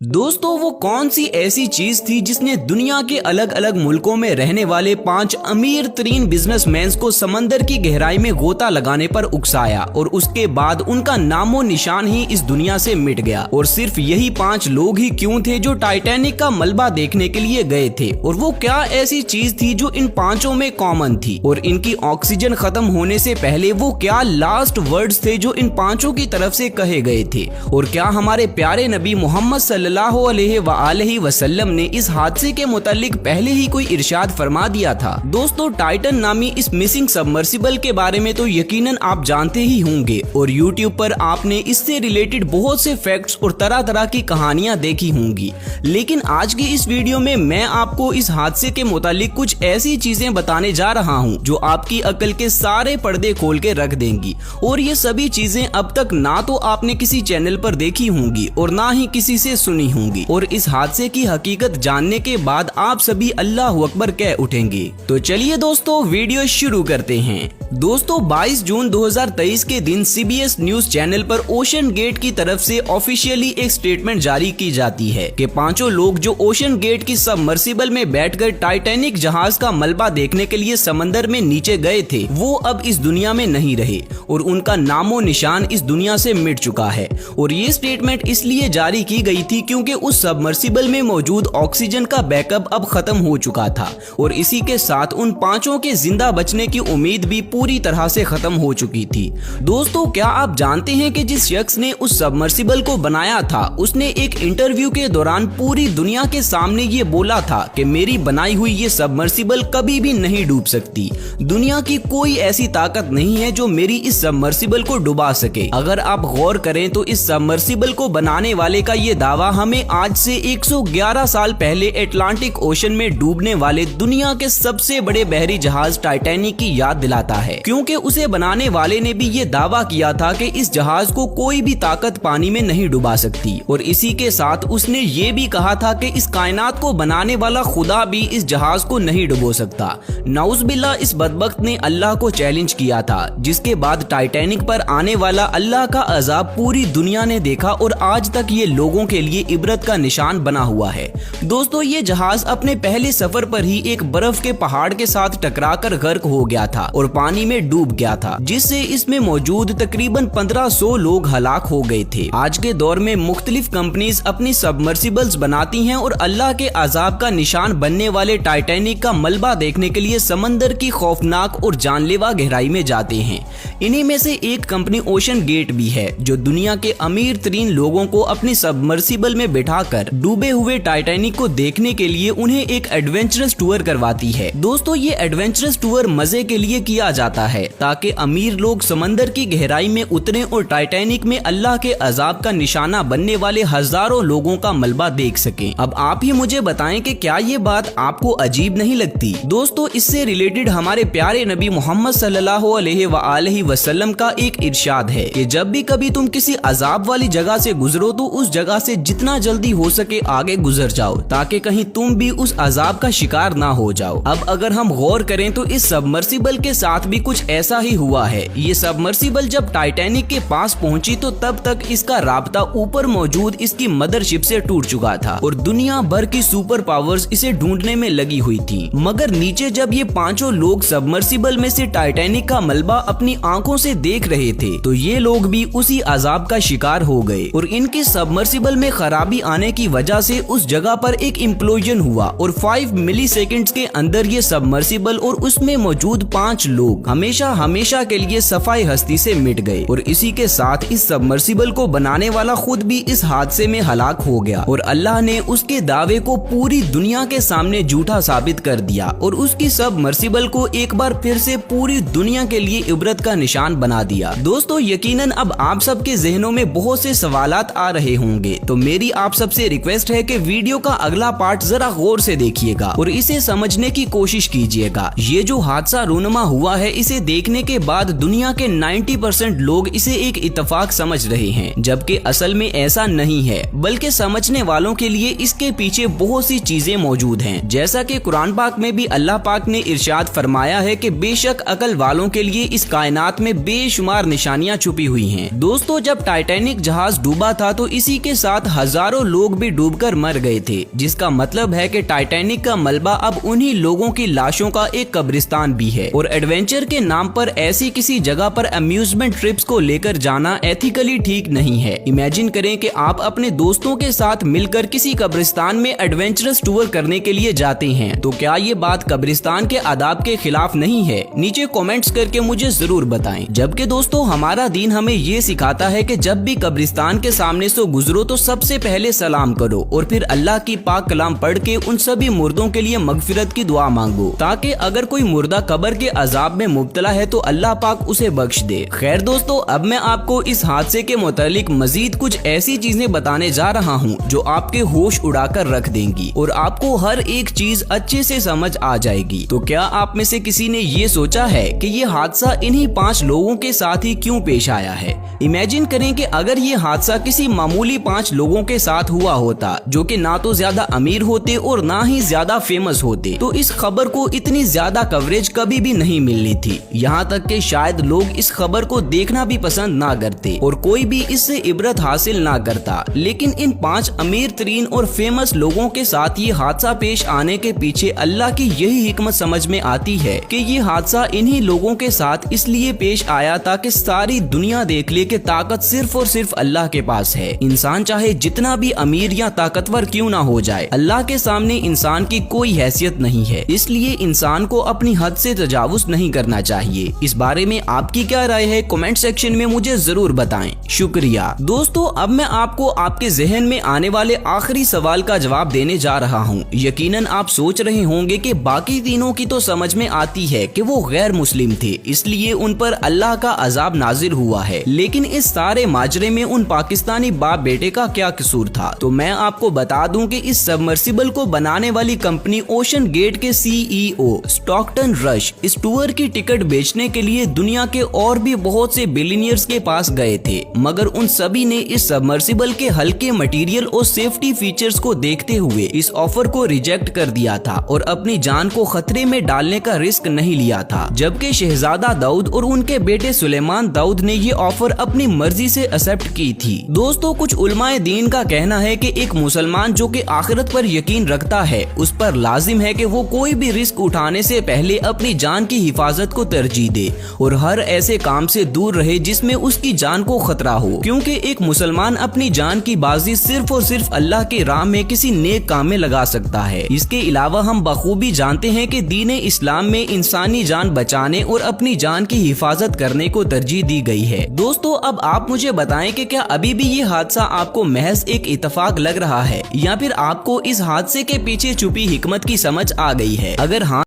दोस्तों वो कौन सी ऐसी चीज थी जिसने दुनिया के अलग अलग मुल्कों में रहने वाले 5 अमीर तरीन बिजनेसमैन को समंदर की गहराई में गोता लगाने पर उकसाया और उसके बाद उनका नामो निशान ही इस दुनिया से मिट गया। और सिर्फ यही 5 लोग ही क्यों थे जो टाइटैनिक का मलबा देखने के लिए गए थे, और वो क्या ऐसी चीज थी जो इन 5 में कॉमन थी, और इनकी ऑक्सीजन खत्म होने से पहले वो क्या लास्ट वर्ड्स थे जो इन 5 की तरफ से कहे गए थे, और क्या हमारे प्यारे नबी मोहम्मद सल्लल्लाहु अलैहि वसल्लम ने इस हादसे के मुतालिक पहले ही कोई इरशाद फरमा दिया था। दोस्तों टाइटन नामी इस मिसिंग सबमर्सिबल के बारे में तो यकीनन आप जानते ही होंगे, और YouTube पर आपने इससे रिलेटेड बहुत से फैक्ट्स और तरह तरह की कहानियां देखी होंगी। लेकिन आज की इस वीडियो में मैं आपको इस हादसे के मुतालिक कुछ ऐसी चीजें बताने जा रहा हूं जो आपकी अक्ल के सारे पर्दे खोल के रख देंगी, और ये सभी चीजें अब तक ना तो आपने किसी चैनल पर देखी होंगी और ना ही किसी से सुनी होंगी, और इस हादसे की हकीकत जानने के बाद आप सभी अल्लाहु अकबर कह उठेंगे। तो चलिए दोस्तों वीडियो शुरू करते हैं। दोस्तों 22 जून 2023 के दिन CBS न्यूज चैनल पर ओशन गेट की तरफ से ऑफिशियली एक स्टेटमेंट जारी की जाती है कि 5 लोग जो ओशन गेट की सबमर्सिबल में बैठकर टाइटैनिक जहाज का मलबा देखने के लिए समंदर में नीचे गए थे, वो अब इस दुनिया में नहीं रहे और उनका नामो निशान इस दुनिया से मिट चुका है। और ये स्टेटमेंट इसलिए जारी की गई थी क्योंकि उस सबमर्सिबल में मौजूद ऑक्सीजन का बैकअप अब खत्म हो चुका था, और इसी के साथ उन 5 के जिंदा बचने की उम्मीद भी पूरी तरह से खत्म हो चुकी थी। दोस्तों क्या आप जानते हैं कि जिस शख्स ने उस सबमर्सिबल को बनाया था, उसने एक इंटरव्यू के दौरान पूरी दुनिया के सामने ये बोला था कि मेरी बनाई हुई ये सबमर्सिबल कभी भी नहीं डूब सकती। दुनिया की कोई ऐसी ताकत नहीं है जो मेरी इस सबमर्सिबल को डुबा सके। अगर आप गौर करें तो इस सबमर्सिबल को बनाने वाले का ये दावा हमें आज से 111 साल पहले अटलांटिक ओशन में डूबने वाले दुनिया के सबसे बड़े बहरी जहाज टाइटैनिक की याद दिलाता है, क्योंकि उसे बनाने वाले ने भी ये दावा किया था कि इस जहाज को कोई भी ताकत पानी में नहीं डुबा सकती। और इसी के साथ उसने ये भी कहा था कि इस कायनात को बनाने वाला खुदा भी इस जहाज को नहीं डुबो सकता। नाउज़बिल्लाह इस बदबख्त ने अल्लाह को चैलेंज किया था, जिसके बाद टाइटैनिक पर आने वाला अल्लाह का अजाब पूरी दुनिया ने देखा, और आज तक ये लोगों के लिए इबरत का निशान बना हुआ है। दोस्तों ये जहाज अपने पहले सफर पर ही एक बर्फ के पहाड़ के साथ टकराकर गर्क हो गया था और पानी में डूब गया था, जिससे इसमें मौजूद तकरीबन 1500 लोग हलाक हो गए थे। आज के दौर में मुख्तलिफ कंपनीज अपनी सबमर्सिबल्स बनाती हैं और अल्लाह के अजाब का निशान बनने वाले टाइटैनिक का मलबा देखने के लिए समंदर की खौफनाक और जानलेवा गहराई में जाते हैं। इन्हीं में से एक कंपनी ओशन गेट भी है, जो दुनिया के अमीर तरीन लोगों को अपनी सबमर्सिबल में बिठाकर डूबे हुए टाइटैनिक को देखने के लिए उन्हें एक एडवेंचरस टूर करवाती है। दोस्तों ये एडवेंचरस टूर मजे के लिए किया जाता है ताकि अमीर लोग समंदर की गहराई में उतरें और टाइटैनिक में अल्लाह के अजाब का निशाना बनने वाले हजारों लोगों का मलबा देख सकें। अब आप ही मुझे बताएं कि क्या ये बात आपको अजीब नहीं लगती। दोस्तों इससे रिलेटेड हमारे प्यारे नबी मोहम्मद सल्लल्लाहु अलैहि वसल्लम का एक इरशाद है कि जब भी कभी तुम किसी अजाब वाली जगह से गुजरो तो उस जगह से जितना जल्दी हो सके आगे गुजर जाओ, ताकि कहीं तुम भी उस अजाब का शिकार ना हो जाओ। अब अगर हम गौर करें तो इस सबमर्सिबल के साथ भी कुछ ऐसा ही हुआ है। ये सबमर्सिबल जब टाइटैनिक के पास पहुंची तो तब तक इसका राब्ता ऊपर मौजूद इसकी मदरशिप से टूट चुका था और दुनिया भर की सुपर पावर्स इसे ढूंढने में लगी हुई थी। मगर नीचे जब ये 5 लोग सबमर्सिबल में से टाइटैनिक का मलबा अपनी आंखों से देख रहे थे तो ये लोग भी उसी अजाब का शिकार हो गए, और इनकी सबमर्सिबल में खराबी आने की वजह से उस जगह पर एक इम्प्लोजन हुआ और 5 मिलीसेकंड्स के अंदर ये सबमर्सिबल और उसमें मौजूद 5 लोग हमेशा के लिए सफाई हस्ती से मिट गए। और इसी के साथ इस सबमर्सिबल को बनाने वाला खुद भी इस हादसे में हलाक हो गया, और अल्लाह ने उसके दावे को पूरी दुनिया के सामने झूठा साबित कर दिया और उसकी सबमर्सिबल को एक बार फिर से पूरी दुनिया के लिए इबरत का निशान बना दिया। दोस्तों यकीनन अब आप सबके जहनों में बहुत से सवालात आ रहे होंगे, तो मेरी आप सबसे रिक्वेस्ट है कि वीडियो का अगला पार्ट जरा गौर से देखिएगा और इसे समझने की कोशिश कीजिएगा। ये जो हादसा रूनुमा हुआ है है इसे देखने के बाद दुनिया के 90% लोग इसे एक इत्तेफाक समझ रहे हैं, जबकि असल में ऐसा नहीं है, बल्कि समझने वालों के लिए इसके पीछे बहुत सी चीजें मौजूद हैं। जैसा कि कुरान पाक में भी अल्लाह पाक ने इरशाद फरमाया है कि बेशक अकल वालों के लिए इस कायनात में बेशुमार निशानियां छुपी हुई हैं। दोस्तों, जब टाइटैनिक जहाज डूबा था तो इसी के साथ हजारों लोग भी डूबकर मर गए थे, जिसका मतलब है कि टाइटैनिक का मलबा अब उन्हीं लोगों की लाशों का एक कब्रिस्तान भी है। और एडवेंचर के नाम पर ऐसी किसी जगह पर अम्यूजमेंट ट्रिप्स को लेकर जाना एथिकली ठीक नहीं है। इमेजिन करें कि आप अपने दोस्तों के साथ मिलकर किसी कब्रिस्तान में एडवेंचरस टूर करने के लिए जाते हैं, तो क्या ये बात कब्रिस्तान के आदाब के खिलाफ नहीं है? नीचे कमेंट्स करके मुझे जरूर बताएं। जबकि दोस्तों, हमारा दीन हमें ये सिखाता है कि जब भी कब्रिस्तान के सामने से गुजरो तो सबसे पहले सलाम करो और फिर अल्लाह की पाक कलाम पढ़ के उन सभी मुर्दों के लिए मगफिरत की दुआ मांगो, ताकि अगर कोई मुर्दा कब्र के अजाब में मुब्तला है तो अल्लाह पाक उसे बख्श दे। खैर दोस्तों, अब मैं आपको इस हादसे के मुतालिक मजीद कुछ ऐसी चीजें बताने जा रहा हूँ जो आपके होश उड़ाकर रख देंगी और आपको हर एक चीज अच्छे से समझ आ जाएगी। तो क्या आप में से किसी ने ये सोचा है कि ये हादसा इन्हीं 5 लोगों के साथ ही क्यों पेश आया है? इमेजिन करें कि अगर ये हादसा किसी मामूली 5 लोगों के साथ हुआ होता, जो कि ना तो ज्यादा अमीर होते और ना ही ज्यादा फेमस होते, तो इस खबर को इतनी ज्यादा कवरेज कभी भी नहीं मिलनी थी। यहाँ तक कि शायद लोग इस खबर को देखना भी पसंद ना करते और कोई भी इससे इबरत हासिल ना करता। लेकिन इन 5 अमीर तरीन और फेमस लोगों के साथ ये हादसा पेश आने के पीछे अल्लाह की यही हिकमत समझ में आती है कि ये हादसा इन्हीं लोगों के साथ इसलिए पेश आया ताकि सारी दुनिया देख ले कि ताकत सिर्फ और सिर्फ अल्लाह के पास है। इंसान चाहे जितना भी अमीर या ताकतवर क्यों ना हो जाए, अल्लाह के सामने इंसान की कोई हैसियत नहीं है। इसलिए इंसान को अपनी हद से तजावुज नहीं करना चाहिए। इस बारे में आपकी क्या राय है? कमेंट सेक्शन में मुझे जरूर बताएं। शुक्रिया। दोस्तों, अब मैं आपको आपके जहन में आने वाले आखिरी सवाल का जवाब देने जा रहा हूँ। यकीनन आप सोच रहे होंगे कि बाकी तीनों की तो समझ में आती है कि वो गैर मुस्लिम थे, इसलिए उन पर अल्लाह का अजाब नाजिल हुआ है, लेकिन इस सारे माजरे में उन पाकिस्तानी बाप बेटे का क्या कसूर था? तो मैं आपको बता दूं कि इस सबमर्सिबल को बनाने वाली कंपनी ओशन गेट के CEO स्टॉकटन रश इस टूर की टिकट बेचने के लिए दुनिया के और भी बहुत से बिलियनियर्स के पास गए थे, मगर उन सभी ने इस सबमर्सिबल के हल्के मटेरियल और सेफ्टी फीचर्स को देखते हुए इस ऑफर को रिजेक्ट कर दिया था और अपनी जान को खतरे में डालने का रिस्क नहीं लिया था। जबकि शहजादा दाऊद और उनके बेटे सुलेमान दाऊद ने ये ऑफर अपनी मर्जी से एक्सेप्ट की थी। दोस्तों, कुछ उलमाए दीन का कहना है कि एक मुसलमान जो कि आखिरत पर यकीन रखता है, उस पर लाजिम है कि वो कोई भी रिस्क उठाने से पहले अपनी जान की हिफाजत को तरजीह दे और हर ऐसे काम से दूर रहे जिसमें उसकी जान को खतरा हो, क्योंकि एक मुसलमान अपनी जान की बाजी सिर्फ और सिर्फ अल्लाह की राह में किसी नेक काम में लगा सकता है। इसके अलावा हम बखूबी जानते हैं कि दीन इस्लाम में इंसानी जान बचाने और अपनी जान की हिफाजत करने को तरजीह दी गई है। दोस्तों, अब आप मुझे बताएं कि क्या अभी भी ये हादसा आपको महज एक इत्तेफाक लग रहा है या फिर आपको इस हादसे के पीछे छुपी हिकमत की समझ आ गई है? अगर हाँ